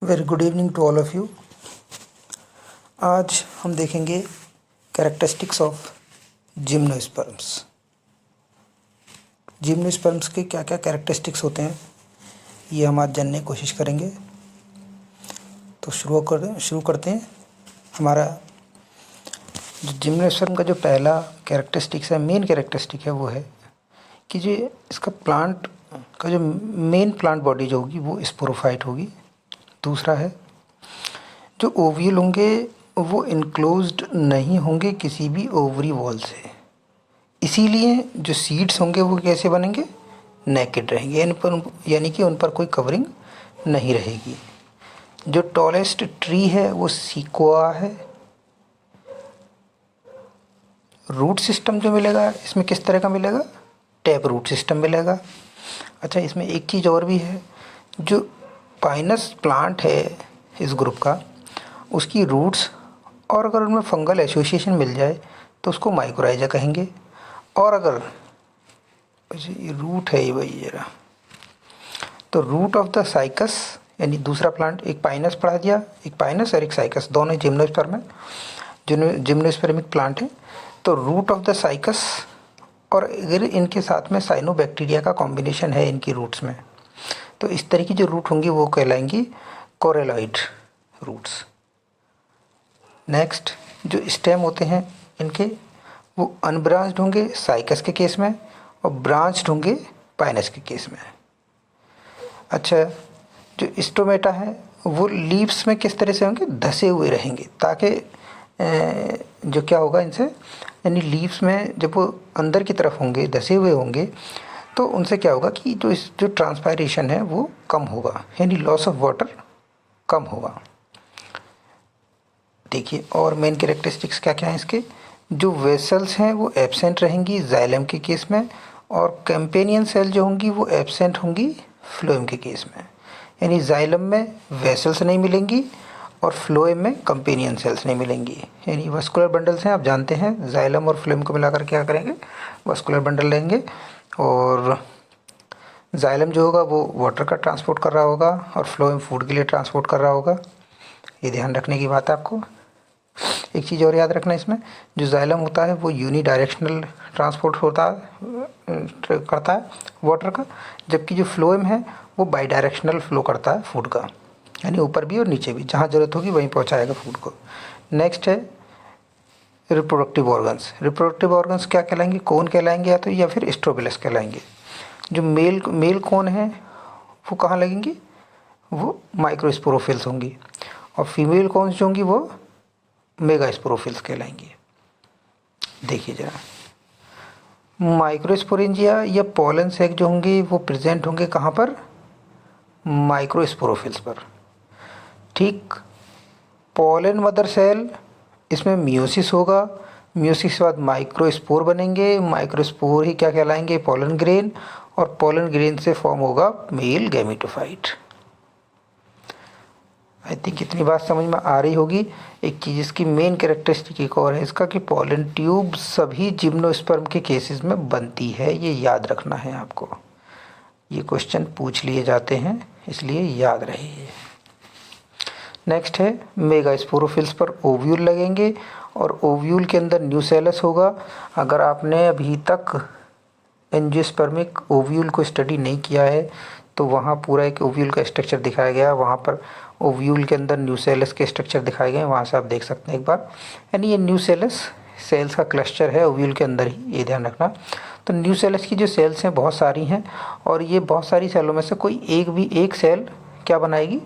Very good evening to all of you. आज हम देखेंगे कैरेक्टरिस्टिक्स ऑफ जिम्नोस्पर्म्स। जिम्नोस्पर्म्स के क्या क्या कैरेक्टरिस्टिक्स होते हैं ये हम आज जानने की कोशिश करेंगे। तो शुरू करते हैं। हमारा जो जिम्नोस्पर्म का जो पहला कैरेक्टरिस्टिक्स है, मेन कैरेक्टरिस्टिक है, वो है कि जो इसका प्लांट का जो मेन प्लांट बॉडी जो होगी वो स्पोरोफाइट होगी। दूसरा है जो ओव्यूल होंगे वो इनक्लोज्ड नहीं होंगे किसी भी ओवरी वॉल से, इसीलिए जो सीड्स होंगे वो कैसे बनेंगे, नेकेड रहेंगे, यानी कि उन पर कोई कवरिंग नहीं रहेगी। जो टॉलेस्ट ट्री है वो सीक्वा है। रूट सिस्टम जो मिलेगा इसमें किस तरह का मिलेगा, टैप रूट सिस्टम मिलेगा। अच्छा, इसमें एक चीज़ और भी है, जो पाइनस प्लांट है इस ग्रुप का, उसकी रूट्स और अगर उनमें फंगल एसोसिएशन मिल जाए तो उसको माइकोराइजा कहेंगे। और अगर ये रूट है, ये वही जरा, तो रूट ऑफ द साइकस, यानी दूसरा प्लांट, एक पाइनस पढ़ा दिया, एक पाइनस और एक साइकस, दोनों जिम्नोस्पर्म है, जिम्नोस्पर्मिक प्लांट है। तो रूट ऑफ द साइकस, और अगर इनके साथ में साइनोबैक्टीरिया का कॉम्बिनेशन है इनकी रूट्स में, तो इस तरह की जो रूट होंगी वो कहलाएंगी कोरेलॉइड रूट्स। नेक्स्ट, जो स्टेम होते हैं इनके, वो अनब्रांच्ड होंगे साइकस के केस में और ब्रांच्ड होंगे पाइनस के केस में। अच्छा, जो स्टोमेटा है वो लीव्स में किस तरह से होंगे, धसे हुए रहेंगे, ताकि जो क्या होगा इनसे, यानी लीव्स में जब वो अंदर की तरफ होंगे, धसे हुए होंगे, तो उनसे क्या होगा कि जो ट्रांसपायरेशन है वो कम होगा, यानी लॉस ऑफ वाटर कम होगा। देखिए और मेन कैरेक्टरिस्टिक्स क्या क्या हैं इसके, जो वेसल्स हैं वो एब्सेंट रहेंगी जाइलम के केस में, और कैंपेनियन सेल जो होंगी वो एब्सेंट होंगी फ्लोएम के केस में। यानी जाइलम में वेसल्स नहीं मिलेंगी और फ्लोएम में कंपेनियन सेल्स नहीं मिलेंगी। यानी वस्कुलर बंडल्स हैं, आप जानते हैं, जाइलम और फ्लोएम को मिलाकर क्या करेंगे, वस्कुलर बंडल लेंगे। और जाइलम जो होगा वो वाटर का ट्रांसपोर्ट कर रहा होगा और फ्लोएम फूड के लिए ट्रांसपोर्ट कर रहा होगा। ये ध्यान रखने की बात है आपको। एक चीज़ और याद रखना, इसमें जो जाइलम होता है वो यूनी डायरेक्शनल ट्रांसपोर्ट करता है वाटर का, जबकि जो फ्लोएम है वो बाई डायरेक्शनल फ्लो करता है फूड का, यानी ऊपर भी और नीचे भी, जहाँ ज़रूरत होगी वहीं पहुँचाएगा फूड को। नेक्स्ट है रिप्रोडक्टिव ऑर्गन्स। रिप्रोडक्टिव ऑर्गन्स क्या कहलाएंगे, कौन कहलाएंगे, या फिर स्ट्रोबिलस कहलाएंगे। जो मेल कौन है वो कहाँ लगेंगी, वो माइक्रोस्पोरोफिल्स होंगी, और फीमेल कौन सी होंगी वो मेगास्पोरोफिल्स कहलाएंगी। देखिए जरा, माइक्रोस्पोरेंजिया या पोलन सैक जो होंगे वो प्रेजेंट होंगे कहाँ पर, माइक्रोस्पोरोफिल्स पर। ठीक, पोलन मदर सेल, इसमें मियोसिस होगा, मियोसिस के बाद माइक्रोस्पोर बनेंगे, माइक्रोस्पोर ही क्या कहलाएंगे, पोलन ग्रेन, और पोलन ग्रेन से फॉर्म होगा मेल गैमेटोफाइट। आई थिंक इतनी बात समझ में आ रही होगी। एक चीज़ इसकी मेन कैरेक्टरिस्टिक एक और है इसका, कि पोलन ट्यूब सभी जिम्नोस्पर्म के केसेस में बनती है, ये याद रखना है आपको। ये क्वेश्चन पूछ लिए जाते हैं, इसलिए याद रहे। नेक्स्ट है मेगास्पोरोफिल्स पर ओव्यूल लगेंगे, और ओव्यूल के अंदर न्यूसेलस होगा। अगर आपने अभी तक एंजियोस्पर्मिक ओव्यूल को स्टडी नहीं किया है तो वहाँ पूरा एक ओव्यूल का स्ट्रक्चर दिखाया गया, वहाँ पर ओव्यूल के अंदर न्यूसेलस के स्ट्रक्चर दिखाए गए हैं, वहाँ से आप देख सकते हैं एक बार। यानी ये न्यूसेलस सेल्स का क्लस्टर है ओव्यूल के अंदर ही, ये ध्यान रखना। तो न्यूसेलस की जो सेल्स हैं बहुत सारी हैं, और ये बहुत सारी सेलों में से कोई एक सेल क्या बनाएगी,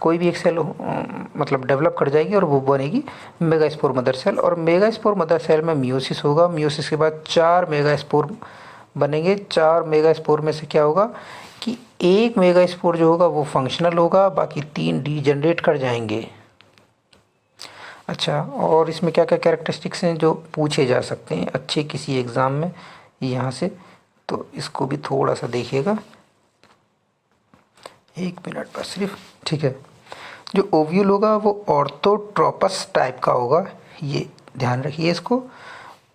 कोई भी एक सेल मतलब डेवलप कर जाएगी और वो बनेगी मेगास्पोर मदर सेल। और मेगास्पोर मदर सेल में मियोसिस होगा, मियोसिस के बाद 4 मेगास्पोर बनेंगे। 4 मेगास्पोर में से क्या होगा कि एक मेगास्पोर जो होगा वो फंक्शनल होगा, बाकी 3 डीजनरेट कर जाएंगे। अच्छा, और इसमें क्या क्या कैरेक्टरिस्टिक्स हैं जो पूछे जा सकते हैं अच्छे किसी एग्ज़ाम में यहाँ से, तो इसको भी थोड़ा सा देखिएगा, 1 मिनट बस सिर्फ, ठीक है। जो ओव्यूल होगा वो ऑर्थोट्रोपस टाइप का होगा, ये ध्यान रखिए इसको।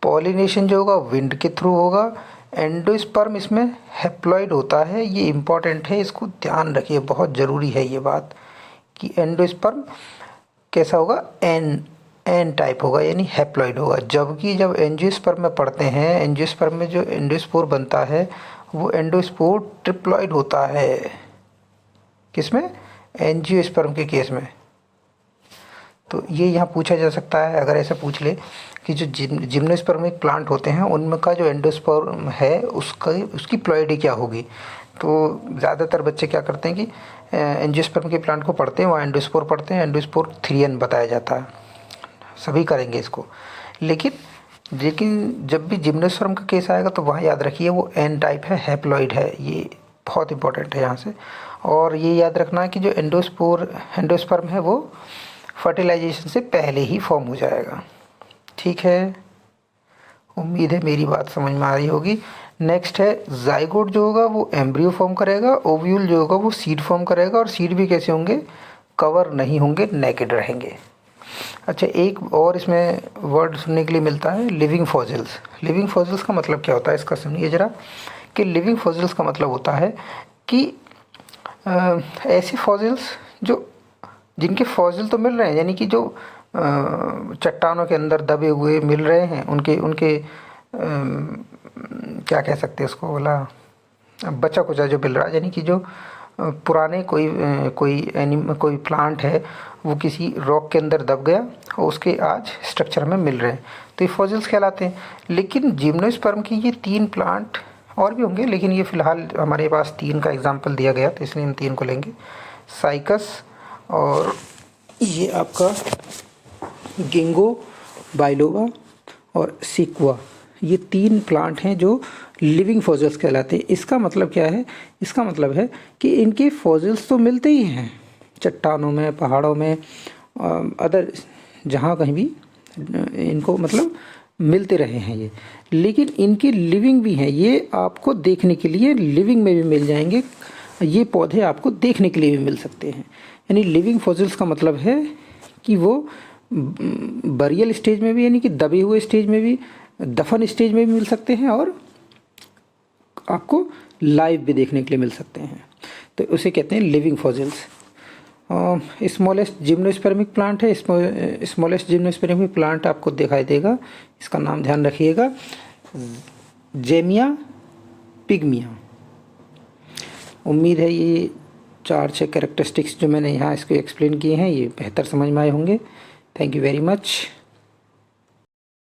पॉलिनेशन जो होगा विंड के थ्रू होगा। एंडोस्पर्म इसमें हैप्लॉइड होता है, ये इम्पॉर्टेंट है, इसको ध्यान रखिए, बहुत ज़रूरी है ये बात, कि एंडोस्पर्म कैसा होगा, एन टाइप होगा, यानी हैप्लॉइड होगा। जबकि जब एंजियोस्पर्म में पढ़ते हैं, एंजियोस्पर्म में जो एंडोस्पोर बनता है वो एंडोस्पोर ट्रिप्लॉइड होता है। किसमें? एंजियोस्पर्म के केस में। तो ये यहाँ पूछा जा सकता है, अगर ऐसा पूछ ले कि जो जिम्नोस्पर्मिक प्लांट होते हैं उनमें का जो एंडोस्पर्म है उसकी प्लॉइडी क्या होगी। तो ज़्यादातर बच्चे क्या करते हैं कि एंजियोस्पर्म के प्लांट को पढ़ते हैं, वहाँ एंडोस्पोर पढ़ते हैं, एंडोस्पोर 3n बताया जाता है, सभी करेंगे इसको। लेकिन जब भी जिम्नोस्पर्म का केस आएगा तो वहाँ याद रखिए वो एन टाइप है, हैप्लॉइड है, ये बहुत इंपॉर्टेंट है यहाँ से। और ये याद रखना है कि जो एंडोस्पर्म है वो फर्टिलाइजेशन से पहले ही फॉर्म हो जाएगा। ठीक है, उम्मीद है मेरी बात समझ में आ रही होगी। नेक्स्ट है जाइगोट जो होगा वो एम्ब्रियो फॉर्म करेगा, ओव्यूल जो होगा वो सीड फॉर्म करेगा, और सीड भी कैसे होंगे, कवर नहीं होंगे, नेकेड रहेंगे। अच्छा, एक और इसमें वर्ड सुनने के लिए मिलता है, लिविंग फॉसिल्स। लिविंग फॉसिल्स का मतलब क्या होता है इसका सुनिए ज़रा, कि लिविंग फॉसिल्स का मतलब होता है कि ऐसे फॉसिल्स जो जिनके फॉसिल तो मिल रहे हैं, यानी कि जो चट्टानों के अंदर दबे हुए मिल रहे हैं, उनके क्या कह सकते हैं उसको, बोला बचा कुचा जो मिल रहा है, यानी कि जो पुराने कोई प्लांट है वो किसी रॉक के अंदर दब गया और उसके आज स्ट्रक्चर में मिल रहे हैं, तो ये फॉसिल्स कहलाते हैं। लेकिन जिम्नोस्पर्म की ये 3 प्लांट और भी होंगे, लेकिन ये फिलहाल हमारे पास 3 का एग्जाम्पल दिया गया तो इसलिए हम 3 को लेंगे। साइकस और ये आपका गिंगो बाइलोवा और सिक्वा, ये 3 प्लांट हैं जो लिविंग फॉसिल्स कहलाते हैं। इसका मतलब क्या है? इसका मतलब है कि इनके फॉसिल्स तो मिलते ही हैं चट्टानों में, पहाड़ों में, अदर जहाँ कहीं भी इनको मतलब मिलते रहे हैं ये, लेकिन इनके लिविंग भी हैं। ये आपको देखने के लिए लिविंग में भी मिल जाएंगे, ये पौधे आपको देखने के लिए भी मिल सकते हैं। यानी लिविंग फॉसिल्स का मतलब है कि वो बरियल स्टेज में भी, यानी कि दबे हुए स्टेज में भी, दफन स्टेज में भी मिल सकते हैं, और आपको लाइव भी देखने के लिए मिल सकते हैं, तो उसे कहते हैं लिविंग फॉसिल्स। स्मॉलेस्ट जिम्नोस्पर्मिक प्लांट है, स्मॉलेस्ट जिम्नोस्पर्मिक प्लांट आपको दिखाई देगा, इसका नाम ध्यान रखिएगा, जेमिया पिग्मिया। उम्मीद है ये 4-6 कैरेक्टरिस्टिक्स जो मैंने यहाँ इसको एक्सप्लेन किए हैं ये बेहतर समझ में आए होंगे। Thank you very much.